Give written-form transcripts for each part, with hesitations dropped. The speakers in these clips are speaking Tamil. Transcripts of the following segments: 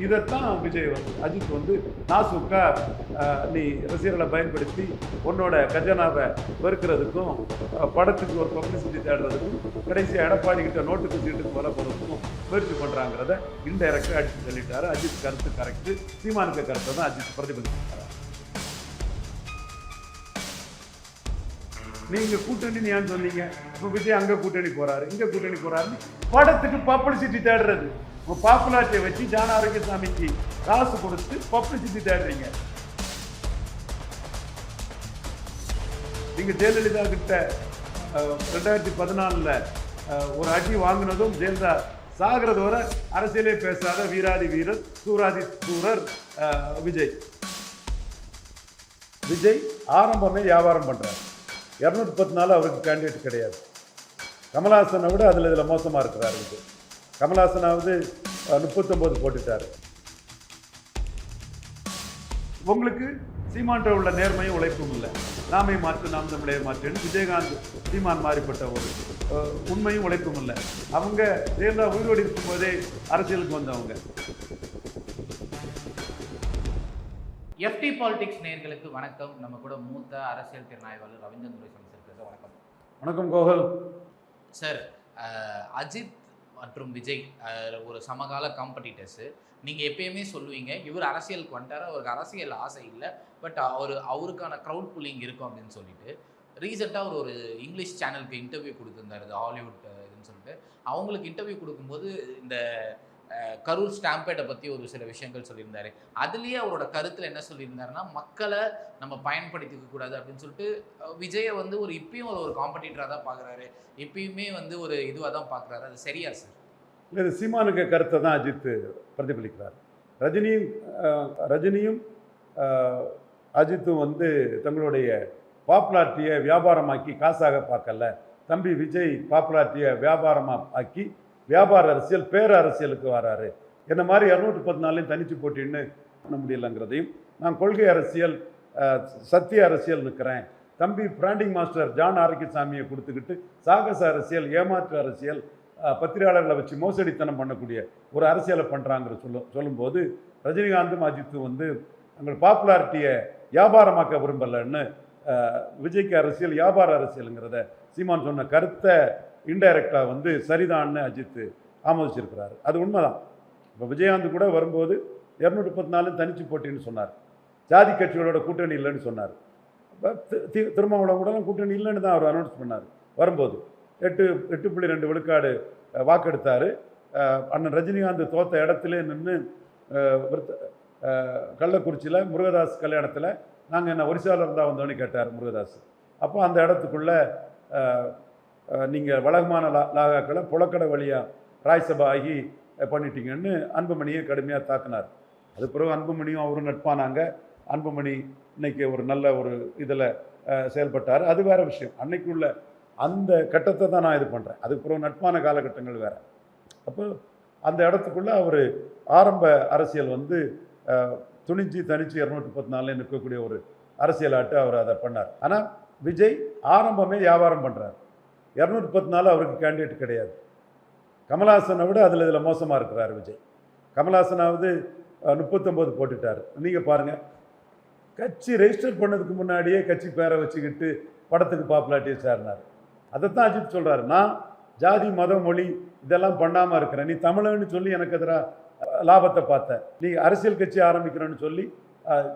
இதைத்தான் விஜய் வந்து அஜித் வந்து நாசுக்கா நீ ரசிகர்களை பயன்படுத்தி உன்னோட கஜனாவை வெறுக்கிறதுக்கும் படத்துக்கு ஒரு பப்ளிசிட்டி தேடுறதுக்கும் கடைசி எடப்பாடி கிட்ட நோட்டுக்கு சீட்டுக்கு வர போகிறதுக்கும் முயற்சி பண்ணுறாங்கிறத இன்டைரக்டாக அடித்து சொல்லிட்டாரு. அஜித் கருத்து கரெக்டு, சீமானுக்கு கருத்தை தான் அஜித் பிரதிபலிச்சிருக்காரு. நீங்க கூட்டணி ஏன் சொன்னீங்க? இப்போ விஜய் அங்க கூட்டணி போறாரு, இங்க கூட்டணி போறாரு, படத்துக்கு பப்ளிசிட்டி தேடுறது. பாப்புலாரிட்டியை வச்சு ஜான ஆரோக்கியசாமிக்கு காசு கொடுத்து பப்ளிசிட்டி தேடுறீங்க. நீங்க ஜெயலலிதா கிட்ட 2014 ஒரு அடி வாங்கினதும் ஜெயலலிதா சாகிறது வரை அரசியலே பேசாத வீராதி வீரர் சூராதி சூரர் விஜய். விஜய் ஆரம்பமே வியாபாரம் பண்றாரு. 214 அவருக்கு கேண்டிடேட் கிடையாது. கமல்ஹாசனை விட இதில் மோசமாக இருக்கிறார் விஜய். கமல்ஹாசனாவது 39 போட்டுட்டார். உங்களுக்கு சீமான்ட்ட உள்ள நேர்மையும் உழைப்பும் இல்லை. நாமை மாற்று நாம் தமிழே மாற்றுன்னு விஜயகாந்த் சீமான் மாறிப்பட்ட ஒரு உண்மையும் உழைப்பும் இல்லை. அவங்க ஜெயலலிதா உயிரோடு இருக்கும்போதே அரசியலுக்கு வந்தவங்க. எஃப்டி பாலிடிக்ஸ் நேயர்களுக்கு வணக்கம். நம்ம கூட மூத்த அரசியல் திறனாய்வாளர் ரவீந்திரன் துரைசாமி சார் பேச. வணக்கம். வணக்கம் கோகுல் சார். அஜித் மற்றும் விஜய் ஒரு சமகால காம்படிட்டர்ஸு. நீங்கள் எப்பயுமே சொல்லுவீங்க இவர் அரசியலுக்கு வந்துட்டார், அவருக்கு அரசியல் ஆசை இல்லை, பட் அவருக்கான க்ரௌட் புல்லிங் இருக்கும் அப்படின்னு சொல்லிட்டு ரீசெண்டாக அவர் ஒரு இங்கிலீஷ் சேனலுக்கு இன்டர்வியூ கொடுத்துருந்தார், இது ஹாலிவுட் இதுன்னு சொல்லிட்டு. அவங்களுக்கு இன்டர்வியூ கொடுக்கும்போது இந்த கரூர் ஸ்டாம்பேட்டை பற்றி ஒரு சில விஷயங்கள் சொல்லியிருந்தாரு. அதுலேயே அவரோட கருத்தில் என்ன சொல்லியிருந்தாருன்னா, மக்களை நம்ம பயன்படுத்திக்க கூடாது அப்படின்னு சொல்லிட்டு விஜயை வந்து இப்பயும் ஒரு காம்படிட்டராக தான் பார்க்குறாரு, இப்பயுமே ஒரு இதுவாக தான் பார்க்குறாரு. அது சரியா சார்? இல்லை, இது சீமானுக்கு கருத்தை தான் அஜித் பிரதிபலிக்கிறார். ரஜினியும் அஜித்தும் தங்களுடைய பாப்புலாரிட்டியை வியாபாரமாக்கி காசாக பார்க்கல. தம்பி விஜய் பாப்புலாரிட்டியை வியாபாரமாக ஆக்கி வியாபார அரசியல் பேர அரசியலுக்கு வராரு. என்ன மாதிரி 214 தனிச்சு போட்டின்னு பண்ண முடியலைங்கிறதையும், நான் கொள்கை அரசியல் சத்திய அரசியல் நிற்கிறேன், தம்பி பிராண்டிங் மாஸ்டர் ஜான் ஆரோக்கியசாமியை கொடுத்துக்கிட்டு சாகச அரசியல் ஏமாற்று அரசியல் பத்திரிகையாளர்களை வச்சு மோசடித்தனம் பண்ணக்கூடிய ஒரு அரசியலை பண்ணுறாங்கிற சொல்லும்போது ரஜினிகாந்தும் அஜித்தும் தங்கள் பாப்புலாரிட்டியை வியாபாரமாக்க விரும்பலைன்னு விஜய்க்கு அரசியல் வியாபார அரசியலுங்கிறத சீமான் சொன்ன கருத்தை இன்டைரக்டாக சரிதான்னு அஜித் ஆமோதிச்சிருக்கிறாரு. அது உண்மைதான். இப்போ விஜயகாந்த் கூட வரும்போது 214 தனிச்சு போட்டின்னு சொன்னார். ஜாதி கட்சிகளோட கூட்டணி இல்லைன்னு சொன்னார். திருமாவளவன் கூட கூட்டணி இல்லைன்னு தான் அவர் அனௌன்ஸ் பண்ணார். வரும்போது 8.2 விழுக்காடு வாக்கெடுத்தார். அண்ணன் ரஜினிகாந்த் தோத்த இடத்துல நின்று கள்ளக்குறிச்சியில் முருகதாஸ் கல்யாணத்தில் நாங்கள் என்ன ஒரிசாவில் இருந்தால் வந்தோன்னு கேட்டார் முருகதாஸ். அப்போ அந்த இடத்துக்குள்ளே நீங்கள் வழக்கமான லாகாக்களை புழக்கடை வழியாக ராய்சபா ஆகி பண்ணிட்டீங்கன்னு அன்புமணியை கடுமையாக தாக்குனார். அது பிறகு அன்புமணியும் அவரும் நட்பானாங்க. அன்புமணி இன்னைக்கு ஒரு நல்ல ஒரு இதில் செயல்பட்டார். அது வேறு விஷயம். அன்னைக்குள்ள அந்த கட்டத்தை தான் நான் இது பண்ணுறேன். அதுக்கு பிறகு நட்பான காலகட்டங்கள் வேறு. அப்போ அந்த இடத்துக்குள்ளே அவர் ஆரம்ப அரசியல் துணிஞ்சு தனிச்சு 214 நிற்கக்கூடிய ஒரு அரசியலாட்டு அவர் அதை பண்ணார். ஆனால் விஜய் ஆரம்பமே வியாபாரம் பண்ணுறார். 214 அவருக்கு கேண்டிடேட் கிடையாது. கமல்ஹாசனை விட இதில் மோசமாக இருக்கிறார் விஜய். கமல்ஹாசனாவது 39 போட்டுட்டார். நீங்கள் பாருங்கள், கட்சி ரெஜிஸ்டர் பண்ணதுக்கு முன்னாடியே கட்சி பேரை வச்சுக்கிட்டு படத்துக்கு பாப்புலாரிட்டியை சேர்னார். அதைத்தான் அஜித் சொல்கிறார், நான் ஜாதி மதம் மொழி இதெல்லாம் பண்ணாமல் இருக்கிறேன், நீ தமிழன்னு சொல்லி எனக்கு எதிராக லாபத்தை பார்த்தேன், நீ அரசியல் கட்சி ஆரம்பிக்கிறேன்னு சொல்லி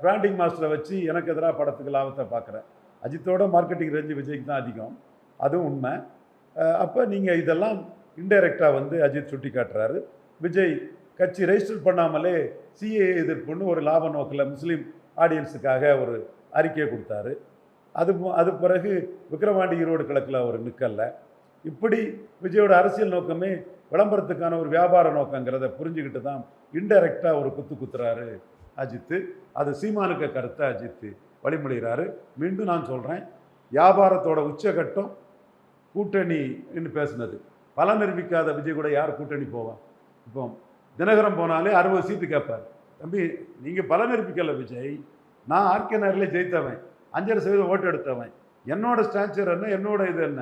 பிராண்டிங் மாஸ்டரை வச்சு எனக்கு எதிராக படத்துக்கு லாபத்தை பார்க்குறேன். அஜித்தோட மார்க்கெட்டிங் ரேஞ்சு விஜய்க்கு தான் அதிகம், அதுவும் உண்மை. அப்போ நீங்கள் இதெல்லாம் இன்டைரக்டாக அஜித் சுட்டி காட்டுறாரு. விஜய் கட்சி ரெஜிஸ்டர் பண்ணாமலே சிஏஏ எதிர்ப்புன்னு ஒரு லாப நோக்கில் முஸ்லீம் ஆடியன்ஸுக்காக ஒரு அறிக்கையை கொடுத்தாரு. அது பிறகு விக்கிரவாண்டி ஈரோடு கிழக்கில் அவர் நிற்கல. இப்படி விஜயோட அரசியல் நோக்கமே விளம்பரத்துக்கான ஒரு வியாபார நோக்கங்கிறத புரிஞ்சுக்கிட்டு தான் இன்டைரக்டாக ஒரு குத்துறாரு அஜித்து. அது சீமானுக்கு கருத்தை அஜித்து வழிமொழிகிறாரு. மீண்டும் நான் சொல்கிறேன், வியாபாரத்தோட உச்சகட்டம் கூட்டணின்னு பேசுனது. பல நிரூபிக்காத விஜய் கூட யார் கூட்டணி போவான்? இப்போ தினகரன் போனாலே 60 சீட்டு கேட்பார். தம்பி நீங்கள் பல நிரூபிக்கல விஜய், நான் ஆர்கே நகரில் ஜெயித்தவன், 5.5% ஓட்டு எடுத்தவன், என்னோட ஸ்டாச்சர் என்ன, என்னோட இது என்ன,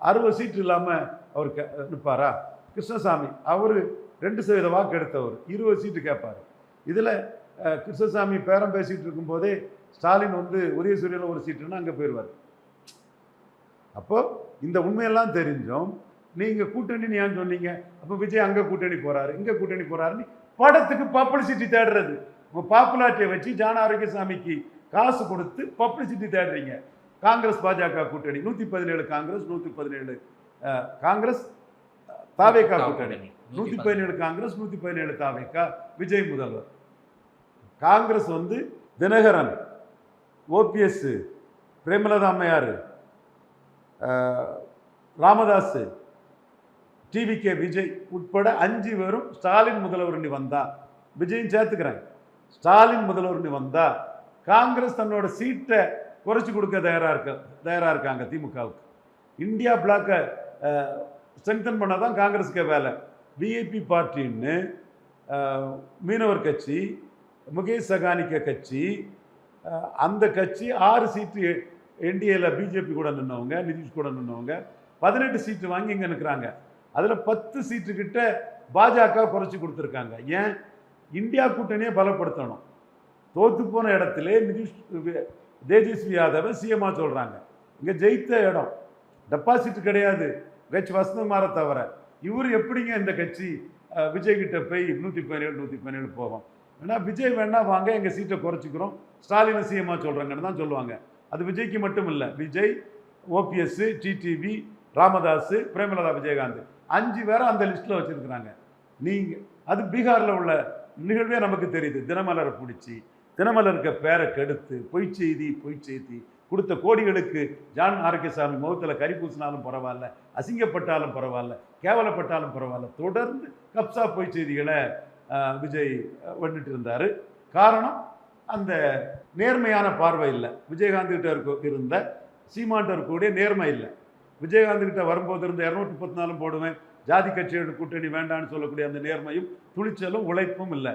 60 சீட்டு இல்லாமல் அவர் நிற்பாரா? கிருஷ்ணசாமி அவர் 2% வாக்கு எடுத்தவர் 20 சீட்டு கேட்பார். இதில் கிருஷ்ணசாமி பேரம் பேசிகிட்டு இருக்கும்போதே ஸ்டாலின் வந்து உதயசூரியனில் ஒரு சீட்டுன்னா அங்கே போயிடுவார். அப்போ இந்த உண்மையெல்லாம் தெரிஞ்சும் நீங்கள் கூட்டணின்னு ஏன் சொன்னீங்க? அப்போ விஜய் அங்கே கூட்டணி போகிறாரு, இங்கே கூட்டணி போகிறாருன்னு படத்துக்கு பப்ளிசிட்டி தேடுறது. உங்கள் பாப்புலாரிட்டியை வச்சு ஜான ஆரோக்கியசாமிக்கு காசு கொடுத்து பப்ளிசிட்டி தேடுறீங்க. காங்கிரஸ் பாஜக கூட்டணி 117 காங்கிரஸ், 117 காங்கிரஸ், தாவேகா கூட்டணி 117 காங்கிரஸ், 117 தாவேகா, விஜய் முதல்வர். காங்கிரஸ் வந்து தினகரன், ஓபிஎஸ், பிரேமலதா அம்மையார், ராமதாஸ், டிவிகே விஜய் உட்பட 5 பேரும் ஸ்டாலின் முதல்வர் வந்தா, விஜயும் சேர்த்துக்கிறேன், ஸ்டாலின் முதல்வர் வந்தா காங்கிரஸ் தன்னோட சீட்டை குறைச்சி கொடுக்க தயாராக இருக்காங்க திமுகவுக்கு. இந்தியா பிளாக்கை ஸ்ட்ரெங்தன் பண்ண தான் காங்கிரஸுக்கு வேலை. விஐபி பார்ட்டின்னு மீனவர் கட்சி, முகேஷ் சகானிக்க கட்சி, அந்த கட்சி 6 சீட்டு என்டிஏல பிஜேபி கூட நின்றவங்க, நிதிஷ் கூட நின்றவங்க 18 சீட்டு வாங்கி இங்கே நிற்கிறாங்க. அதில் 10 சீட்டு கிட்ட பாஜக குறைச்சி கொடுத்துருக்காங்க. ஏன்? இந்தியா கூட்டணியை பலப்படுத்தணும். தோத்து போன இடத்துல நிதிஷ் தேஜஸ்வி யாதவை சிஎம்மா சொல்கிறாங்க. இங்கே ஜெயித்த இடம் டெபாசிட் கிடையாது கட்சி வசந்தகுமாரை தவிர. இவர் எப்படிங்க இந்த கட்சி விஜய்கிட்ட போய் 117 போகும்? ஏன்னா விஜய் வேணா வாங்க, எங்கள் சீட்டை குறைச்சிக்கிறோம், ஸ்டாலினை சிஎம்மா சொல்கிறாங்கன்னு தான் சொல்லுவாங்க. அது விஜய்க்கு மட்டும் இல்லை, விஜய், ஓபிஎஸ், டிடிவி, ராமதாஸ், பிரேமலதா விஜயகாந்த் 5 பேரை அந்த லிஸ்ட்டில் வச்சுருக்குறாங்க. நீங்கள் அது பீகாரில் உள்ள நிகழ்வே நமக்கு தெரியுது. தினமலரை பிடிச்சி தினமலருக்கு பேரை கெடுத்து பொய் செய்தி கொடுத்த கோடிகளுக்கு ஜான் ஆரோக்கியசாமி முகத்தில் கறி பூசினாலும் பரவாயில்ல, அசிங்கப்பட்டாலும் பரவாயில்ல, கேவலப்பட்டாலும் பரவாயில்ல, தொடர்ந்து கப்சா பொய் செய்திகளை விஜய் வந்துட்டு இருந்தார். காரணம், அந்த நேர்மையான பார்வை இல்லை. விஜயகாந்த் கிட்ட இருந்த சீமான்ட்ட இருக்கக்கூடிய நேர்மை இல்லை. விஜயகாந்த் கிட்ட வரும்போது இருந்த 234 போடுவேன், ஜாதி கட்சியோட கூட்டணி வேண்டான்னு சொல்லக்கூடிய அந்த நேர்மையும் துணிச்சலும் உழைப்பும் இல்லை.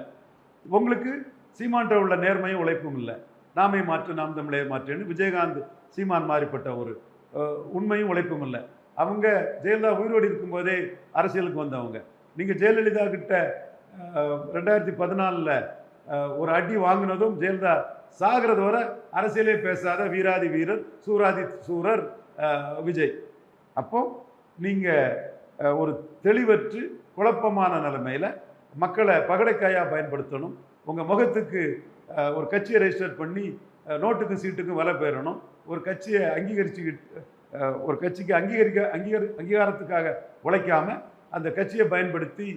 உங்களுக்கு சீமான்ட்ட உள்ள நேர்மையும் உழைப்பும் இல்லை. நாமை மாற்று, நாம் தமிழே மாற்றுன்னு விஜயகாந்த் சீமான் மாறிப்பட்ட ஒரு உண்மையும் உழைப்பும் இல்லை. அவங்க ஜெயலலிதா உயிரோடு இருக்கும்போதே அரசியலுக்கு வந்தவங்க. நீங்கள் ஜெயலலிதா கிட்ட 2014 ஒரு அடி வாங்கினதும் ஜெயலலிதா சாகிறது வரை அரசியலே பேசாத வீராதி வீரர், சூராதி சூரர் விஜய். அப்போ நீங்கள் ஒரு தெளிவற்று குழப்பமான நிலைமையில் மக்களை பகடைக்காயாக பயன்படுத்தணும். உங்கள் முகத்துக்கு ஒரு கட்சியை ரெஜிஸ்டர் பண்ணி நோட்டுக்கும் சீட்டுக்கும் விலை பெறணும். ஒரு கட்சியை ஒரு கட்சிக்கு அங்கீகாரத்துக்காக உழைக்காமல் அந்த கட்சியை பயன்படுத்தி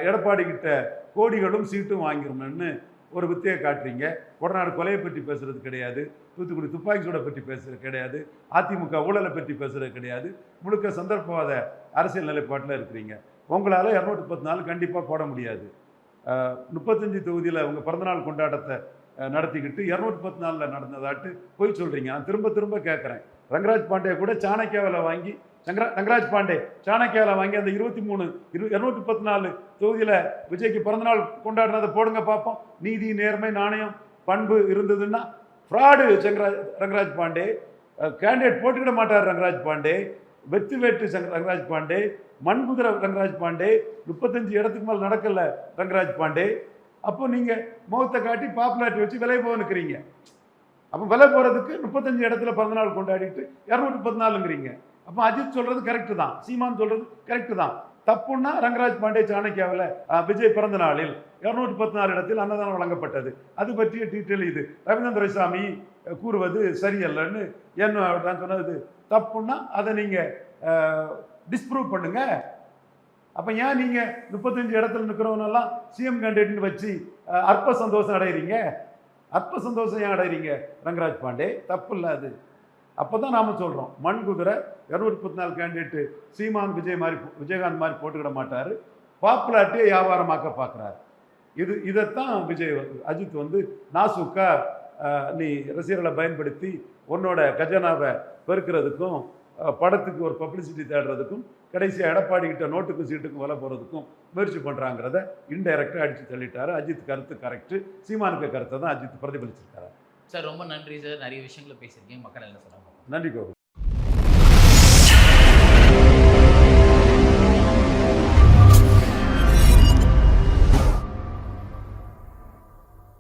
எடப்பாடி கிட்ட கோடிகளும் சீட்டும் வாங்கிடணும்னு ஒரு வித்தையை காட்டுறீங்க. கொடநாடு கொலையை பற்றி பேசுகிறது கிடையாது, தூத்துக்குடி துப்பாக்கி சூடை பற்றி பேசுகிறது கிடையாது, அதிமுக ஊழலை பற்றி பேசுகிறது கிடையாது. முழுக்க சந்தர்ப்பவாத அரசியல் நிலைப்பாட்டில் இருக்கிறீங்க. உங்களால் 214 கண்டிப்பாக போட முடியாது. 35 தொகுதியில் உங்கள் பிறந்தநாள் கொண்டாட்டத்தை நடத்திக்கிட்டு 214 நடந்ததாட்டு போய் சொல்கிறீங்க. நான் திரும்ப திரும்ப கேட்குறேன். ரங்கராஜ் பாண்டே கூட சாணக்கியாவில் வாங்கி ரங்கராஜ் பாண்டே சாணக்கியாவில் வாங்கி அந்த 214 தொகுதியில் விஜய்க்கு பிறந்தநாள் கொண்டாடினதை போடுங்க பார்ப்போம். நீதி, நேர்மை, நாணயம், பண்பு இருந்ததுன்னா ஃப்ராடு ரங்கராஜ் பாண்டே. கேண்டிடேட் போட்டுக்கிட மாட்டார் ரங்கராஜ் பாண்டே. வெற்றி வேட்டு ரங்கராஜ் பாண்டே, மண்குதிரை ரங்கராஜ் பாண்டே, 35 இடத்துக்கு மேலே நடக்கல ரங்கராஜ் பாண்டே. அப்போ நீங்கள் முகத்தை காட்டி பாப்புலாரிட்டி வச்சு விலை போக நிற்கிறீங்க. அப்போ விலை போகிறதுக்கு 35 இடத்துல பிறந்தநாள் கொண்டாடிட்டு 214ங்கிறீங்க. அப்போ அஜித் சொல்கிறது கரெக்டு தான், சீமான் சொல்கிறது கரெக்டு தான். தப்புன்னா ரங்கராஜ் பாண்டே சாணக்கியாவில் விஜய் பிறந்த நாளில் 214 இடத்தில் அன்னதானம் வழங்கப்பட்டது, அது பற்றிய டீட்டெயில் இது. ரவீந்திரன் துரைசாமி கூறுவது சரியல்லன்னு நான் சொன்னது தப்புன்னா அதை நீங்கள் டிஸ்ப்ரூவ் பண்ணுங்க. அப்போ ஏன் நீங்கள் 35 இடத்துல நிற்கிறவனெல்லாம் சிஎம் கேண்டிடேட்னு வச்சு அற்ப சந்தோஷம் அடைகிறீங்க? அற்ப சந்தோஷம் ஏன் அடைகிறீங்க ரங்கராஜ் பாண்டே? தப்பு இல்லை அது. அப்போ தான் நாம் சொல்கிறோம், மண் குதிரை 234 கேண்டிடேட்டு சீமான் விஜயகாந்த் மாதிரி போட்டுக்கிட மாட்டார், பாப்புலாரிட்டியை வியாபாரமாக்க பார்க்குறாரு. இதைத்தான் அஜித் வந்து நாசுக்கா நீ ரசிகர்களை பயன்படுத்தி உன்னோட கஜனாவை பெருக்கிறதுக்கும் படத்துக்கு ஒரு பப்ளிசிட்டி தேடுறதுக்கும் கடைசியாக எடப்பாடி கிட்ட நோட்டுக்கும் சீட்டுக்கும் விலை போகிறதுக்கும் முயற்சி பண்ணுறாங்கிறத இன்டைரக்டாக அடித்து தள்ளிட்டாரு. அஜித் கருத்து கரெக்டு, சீமானுக்கு கருத்தை தான் அஜித் பிரதிபலிச்சிருக்காரு. சார் ரொம்ப நன்றி சார், நிறைய விஷயங்களை பேசியிருக்கீங்க, மக்கள் என்ன சொன்னாங்க. நன்றி கோபி.